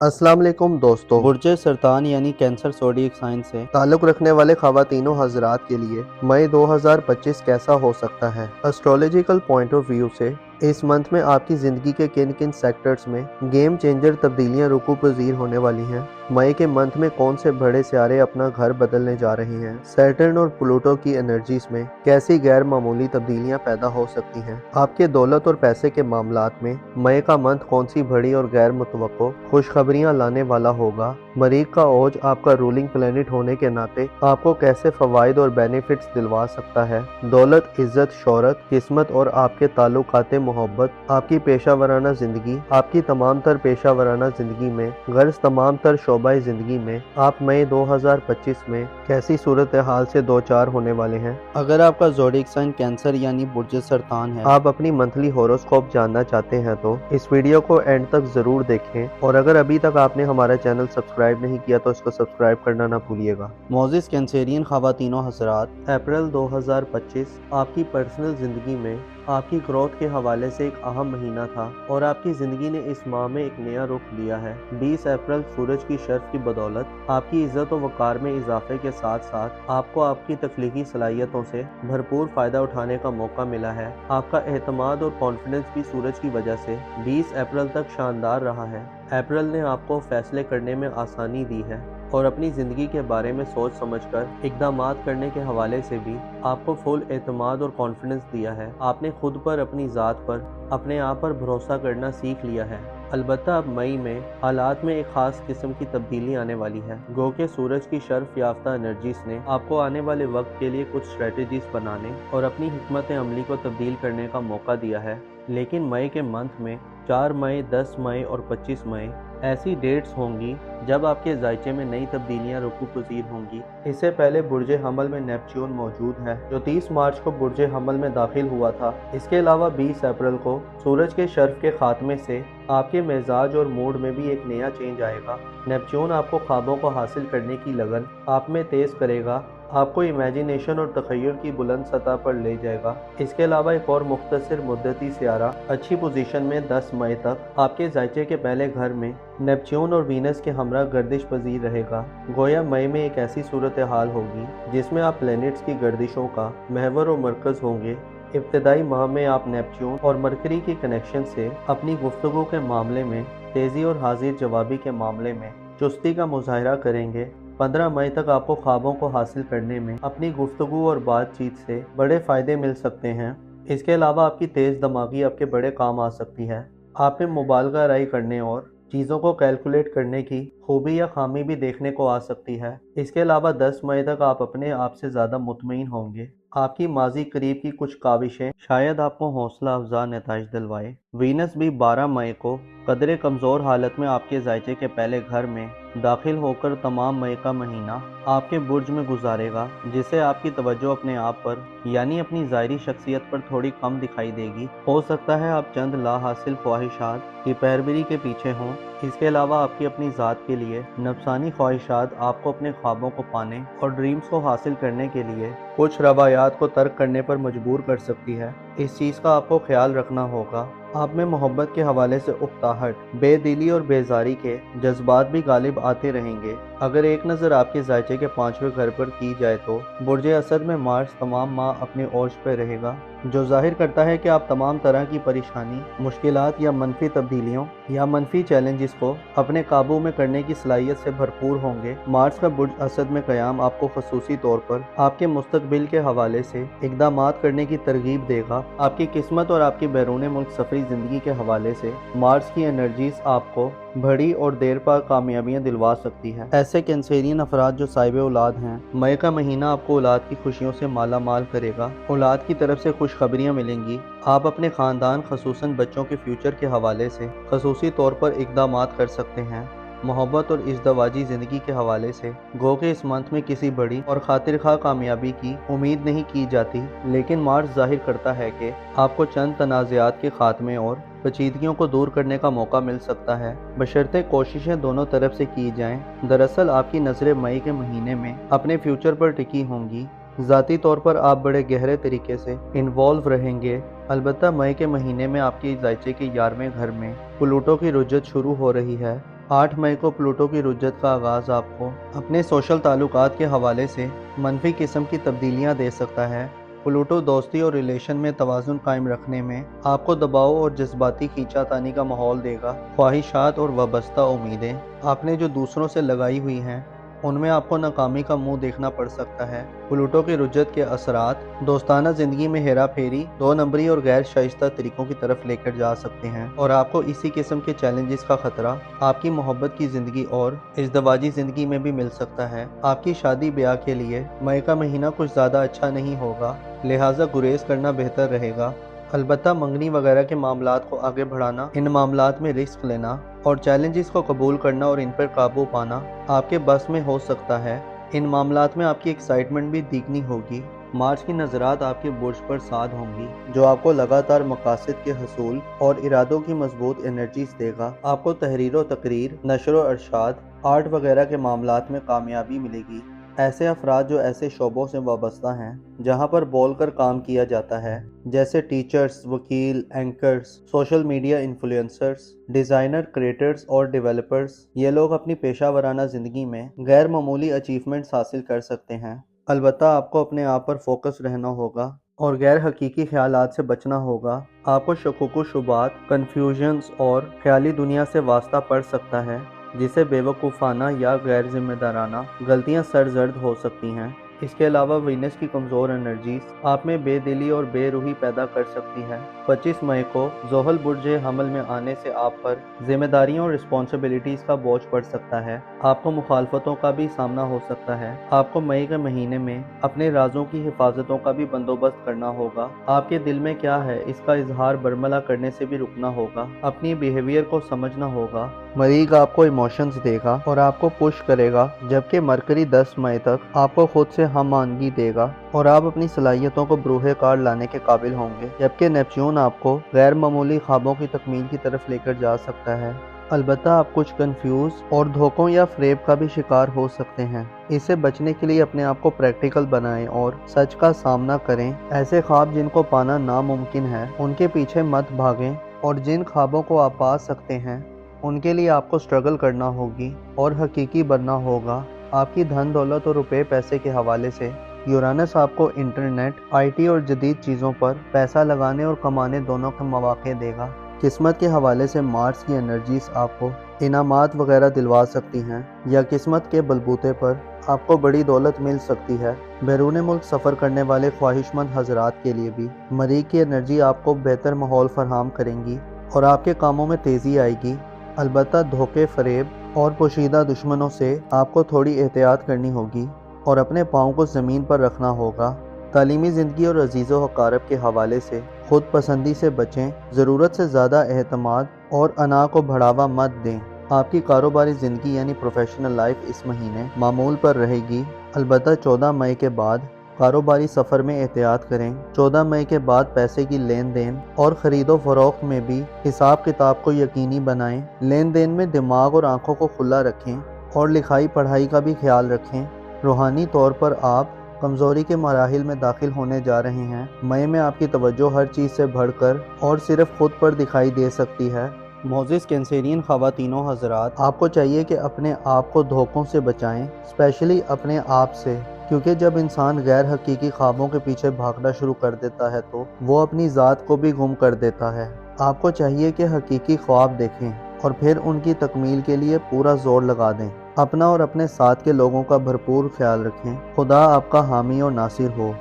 अस्सलाम वालेकुम दोस्तों। बुर्ज सरतान यानी कैंसर ज़ोडिएक साइन से ताल्लुक़ रखने वाले ख़वातीनो हज़रात के लिए मई 2025 कैसा हो सकता है। एस्ट्रोलॉजिकल पॉइंट ऑफ व्यू से इस मंथ में आपकी ज़िंदगी के किन किन सेक्टर्स में गेम चेंजर तब्दीलियां रुकू पजीर होने वाली हैं। मई के मंथ में कौन से बड़े सितारे अपना घर बदलने जा रहे हैं। सैटर्न और प्लूटो की एनर्जीज में कैसी गैर मामूली तब्दीलियां पैदा हो सकती हैं। आपके दौलत और पैसे के मामलात में मई का मंथ कौन सी बड़ी और गैर मुतवक्को खुशखबरियां लाने वाला होगा। मरीख का ओज आपका रूलिंग प्लेनेट होने के नाते आपको कैसे फवाइद और बेनिफिट्स दिलवा सकता है। दौलत, इज्जत, शोहरत, किस्मत और आपके ताल्लुकात मोहब्बत, आपकी पेशा वराना जिंदगी, आपकी तमाम तर पेशा वराना जिंदगी में गर्ज तमाम तर शोबाई जिंदगी में आप मई 2025 में कैसी सूरत हाल से दो चार होने वाले हैं। अगर आपका ज़ोडिएक साइन कैंसर यानी बुर्ज सरतान है, आप अपनी मंथली होरोस्कोप जानना चाहते हैं तो इस वीडियो को एंड तक जरूर देखें और अगर अभी तक आपने हमारा चैनल सब्सक्राइब नहीं किया तो इसको सब्सक्राइब करना ना भूलिएगा। मोजिस कैंसेरियन ख़वातीनो हज़रात, अप्रैल 2025 आपकी पर्सनल जिंदगी में आपकी ग्रोथ के हवाले से एक अहम महीना था और आपकी ज़िंदगी ने इस माह में एक नया रुख लिया है। 20 अप्रैल सूरज की शर्फ की बदौलत आपकी इज्जत और वक़ार में इजाफे के साथ साथ आपको आपकी तख्लीकी सलाहियतों से भरपूर फ़ायदा उठाने का मौका मिला है। आपका एतमाद और कॉन्फिडेंस भी सूरज की वजह से 20 अप्रैल तक शानदार रहा है। अप्रैल ने आपको फैसले करने में आसानी दी है और अपनी ज़िंदगी के बारे में सोच समझकर इक़दामात करने के हवाले से भी आपको फुल एतमाद और कॉन्फिडेंस दिया है। आपने खुद पर, अपनी ज़ात पर, अपने आप पर भरोसा करना सीख लिया है। अलबत्ता अब मई में हालात में एक ख़ास किस्म की तब्दीली आने वाली है। गो के सूरज की शर्फ याफ्ता एनर्जीज ने आपको आने वाले वक्त के लिए कुछ स्ट्रेटजीज बनाने और अपनी हिकमत अमली को तब्दील करने का मौका दिया है। लेकिन मई के मंथ में 4 मई, 10 मई और 25 मई ऐसी डेट्स होंगी जब आपके जायचे में नई तब्दीलियां रुकू पजीर होंगी। इससे पहले बुर्ज हमल में नेपच्यून मौजूद है जो 30 मार्च को बुर्ज हमल में दाखिल हुआ था। इसके अलावा 20 अप्रैल को सूरज के शर्फ के खात्मे से आपके मिजाज और मूड में भी एक नया चेंज आएगा। नेपच्यून आपको ख्वाबों को हासिल करने की लगन आप में तेज़ करेगा, आपको इमेजिनेशन और तखय्युल की बुलंद सतह पर ले जाएगा। इसके अलावा एक और मुख्तसर मुद्दती सियारा अच्छी पोजीशन में 10 मई तक आपके जायचे के पहले घर में नेपच्यून और वीनस के हमरा गर्दिश पजीर रहेगा। गोया मई में एक ऐसी सूरत हाल होगी जिसमें आप प्लैनेट्स की गर्दिशों का महवर और मरकज़ होंगे। इब्तदाई माह में आप नेपच्यून और मरकरी के कनेक्शन से अपनी गुफ्तगू के मामले में तेज़ी और हाजिर जवाबी के मामले में चुस्ती का मुजाहरा करेंगे। 15 मई तक आपको ख्वाबों को हासिल करने में अपनी गुफ्तगू और बातचीत से बड़े फ़ायदे मिल सकते हैं। इसके अलावा आपकी तेज़ दिमागी आपके बड़े काम आ सकती है। आप में मुबालगा राय करने और चीज़ों को कैलकुलेट करने की खूबी या खामी भी देखने को आ सकती है। इसके अलावा 10 मई तक आप अपने आप से ज़्यादा मुतमईन होंगे। आपकी माजी करीब की कुछ काविशें शायद आपको हौसला अफजा नताइज दिलवाए। वीनस भी 12 मई को कदरे कमज़ोर हालत में आपके जायचे के पहले घर में दाखिल होकर तमाम मई का महीना आपके बुर्ज में गुजारेगा, जिससे आपकी तवज्जो अपने आप पर यानी अपनी ज़ाहिरी शख्सियत पर थोड़ी कम दिखाई देगी। हो सकता है आप चंद ला हासिल ख्वाहिशात की पैरवी के पीछे हों। इसके अलावा आपकी अपनी ज़ात के लिए नफसानी ख्वाहिशात आपको अपने ख्वाबों को पाने और ड्रीम्स को हासिल करने के लिए कुछ रवायात को तर्क करने पर मजबूर कर सकती है। इस चीज़ का आपको ख्याल रखना होगा। आप में मोहब्बत के हवाले से उकताहट, बेदिली और बेजारी के जज्बात भी गालिब आते रहेंगे। अगर एक नज़र आपके जायचे के 5वें घर पर की जाए तो बुर्ज असद में मार्स तमाम माह अपने ओज पर रहेगा, जो जाहिर करता है कि आप तमाम तरह की परेशानी, मुश्किलात या मनफी तब्दीलियों या मनफी चैलेंजेस को अपने काबू में करने की सलाहियत से भरपूर होंगे। मार्स का बुर्ज असद में क़याम आपको खसूसी तौर पर आपके मुस्तकबिल के हवाले से इक़दामात करने की तरगीब देगा। आपकी किस्मत और आपकी बैरून मुल्क सफरी ज़िंदगी के हवाले से मार्स की एनर्जीज आपको बड़ी और देर पा कामयाबियाँ दिलवा सकती है। ऐसे कैंसेरियन अफराद जो साहिब औलाद हैं, मई का महीना आपको औलाद की खुशियों से माला माल करेगा। औलाद की तरफ से खुशखबरियाँ मिलेंगी। आप अपने ख़ानदान खसूसन बच्चों के फ्यूचर के हवाले से खसूसी तौर पर इक़दामात कर सकते हैं। मोहब्बत और इज़्दवाजी ज़िंदगी के हवाले से गो के इस मंथ में किसी बड़ी और खातिर खा कामयाबी की उम्मीद नहीं की जाती, लेकिन मार्स जाहिर करता है कि आपको चंद तनाज़ात के खात्मे और पेचीदगियों को दूर करने का मौका मिल सकता है, बशर्ते कोशिशें दोनों तरफ से की जाएं। दरअसल आपकी नज़रें मई के महीने में अपने फ्यूचर पर टिकी होंगी। ज़ाती तौर पर आप बड़े गहरे तरीके से इन्वॉल्व रहेंगे। अलबत्ता मई के महीने में आपके जायचे के 11वें घर में प्लूटो की रुजत शुरू हो रही है। 8 मई को प्लूटो की रुज्जत का आगाज़ आपको अपने सोशल ताल्लुकात के हवाले से मनफी किस्म की तब्दीलियां दे सकता है। प्लूटो दोस्ती और रिलेशन में तवाज़ुन कायम रखने में आपको दबाव और जज्बाती खींचातानी का माहौल देगा। ख्वाहिशात और वाबस्ता उम्मीदें आपने जो दूसरों से लगाई हुई हैं उनमें आपको नाकामी का मुंह देखना पड़ सकता है। प्लूटो की रुज्जत के असरात दोस्ताना ज़िंदगी में हेरा फेरी, 2 नंबरी और गैर शाइस्ता तरीकों की तरफ लेकर जा सकते हैं और आपको इसी किस्म के चैलेंजेस का खतरा आपकी मोहब्बत की ज़िंदगी और इज़्दवाजी ज़िंदगी में भी मिल सकता है। आपकी शादी ब्याह के लिए मई का महीना कुछ ज़्यादा अच्छा नहीं होगा, लिहाजा गुरेज करना बेहतर रहेगा। अलबत्ता मंगनी वगैरह के मामलात को आगे बढ़ाना, इन मामलात में रिस्क लेना और चैलेंजेस को कबूल करना और इन पर काबू पाना आपके बस में हो सकता है। इन मामलात में आपकी एक्साइटमेंट भी दिखनी होगी। मार्च की नज़रात आपके बुर्ज पर साध होंगी, जो आपको लगातार मकासद के हसूल और इरादों की मजबूत एनर्जीज देगा। आपको तहरीर व तकरीर, नशर व अरशाद, आर्ट वगैरह के मामलात में कामयाबी मिलेगी। ऐसे अफराद जो ऐसे शोबों से वाबस्ता हैं जहां पर बोलकर काम किया जाता है, जैसे टीचर्स, वकील, anchors, social media influencers, designer, creators और डेवलपर्स, ये लोग अपनी पेशा वराना ज़िंदगी में गैर मामूली अचीवमेंट्स हासिल कर सकते हैं। अलबत्ता आपको अपने आप पर फोकस रहना होगा और गैर हकीकी ख्यालात से बचना होगा। आपको शकुक शुबात, कन्फ्यूजन्स और ख्याली दुनिया से वास्ता पड़ सकता है, जिसे बेवकूफ़ाना या गैर जिम्मेदाराना गलतियां सरजर्द हो सकती हैं। इसके अलावा वीनस की कमज़ोर एनर्जीज आप में बेदिली और बेरूही पैदा कर सकती है। 25 मई को ज़ोहल बुर्ज हमल में आने से आप पर जिम्मेदारियों और रिस्पॉन्सिबिलिटीज़ का बोझ पड़ सकता है। आपको मुखालफतों का भी सामना हो सकता है। आपको मई के महीने में अपने राजों की हिफाजतों का भी बंदोबस्त करना होगा। आपके दिल में क्या है इसका इजहार बरमला करने से भी रुकना होगा। अपनी बिहेवियर को समझना होगा। मरीज आपको इमोशंस देगा और आपको पुश करेगा, जबकि मरकरी 10 मई तक आपको खुद से हम आनगी देगा और आप अपनी सलाहियतों को बरूहे कार लाने के काबिल होंगे, जबकि नेपच्यून आपको गैर मामूली ख्वाबों की तकमील की तरफ लेकर जा सकता है। अलबत्ता आप कुछ कंफ्यूज और धोखों या फ्रेब का भी शिकार हो सकते हैं। इससे बचने के लिए अपने आप को प्रैक्टिकल बनाएं और सच का सामना करें। ऐसे ख्वाब जिनको पाना नामुमकिन है उनके पीछे मत भागें और जिन ख्वाबों को आप पा सकते हैं उनके लिए आपको स्ट्रगल करना होगी और हकीकी बनना होगा। आपकी धन दौलत और रुपए पैसे के हवाले से यूरानस आपको इंटरनेट, आईटी और जदीद चीज़ों पर पैसा लगाने और कमाने दोनों के मौके देगा। किस्मत के हवाले से मार्स की एनर्जीज आपको इनामात वगैरह दिलवा सकती हैं या किस्मत के बलबूते पर आपको बड़ी दौलत मिल सकती है। बैरून मुल्क सफ़र करने वाले ख्वाहिशमंद हजरात के लिए भी मरीख की एनर्जी आपको बेहतर माहौल फराहम करेंगी और आपके कामों में तेज़ी आएगी। अलबत्ता धोखे, फरेब और पोशीदा दुश्मनों से आपको थोड़ी एहतियात करनी होगी और अपने पाँव को ज़मीन पर रखना होगा। तालीमी ज़िंदगी और अजीज़ व अकारब के हवाले से खुद पसंदी से बचें। ज़रूरत से ज़्यादा एहतमाद और अना को बढ़ावा मत दें। आपकी कारोबारी ज़िंदगी यानी प्रोफेशनल लाइफ इस महीने मामूल पर रहेगी। अलबत्ता 14 मई के बाद कारोबारी सफ़र में एहतियात करें। 14 मई के बाद पैसे की लेन देन और ख़रीदो फरोख्त में भी हिसाब किताब को यकीनी बनाएं। लेन देन में दिमाग और आंखों को खुला रखें और लिखाई पढ़ाई का भी ख्याल रखें। रूहानी तौर पर आप कमज़ोरी के मराहिल में दाखिल होने जा रहे हैं। मई में आपकी तवज्जो हर चीज़ से बढ़कर और सिर्फ खुद पर दिखाई दे सकती है। मोजिस कैंसेरियन ख़वातीनों हज़रात, आपको चाहिए कि अपने आप को धोखों से बचाएं, स्पेशली अपने आप से, क्योंकि जब इंसान गैर हकीकी ख्वाबों के पीछे भागना शुरू कर देता है तो वो अपनी ज़ात को भी गुम कर देता है। आपको चाहिए कि हकीकी ख्वाब देखें और फिर उनकी तकमील के लिए पूरा जोर लगा दें। अपना और अपने साथ के लोगों का भरपूर ख्याल रखें। खुदा आपका हामी और नासिर हो।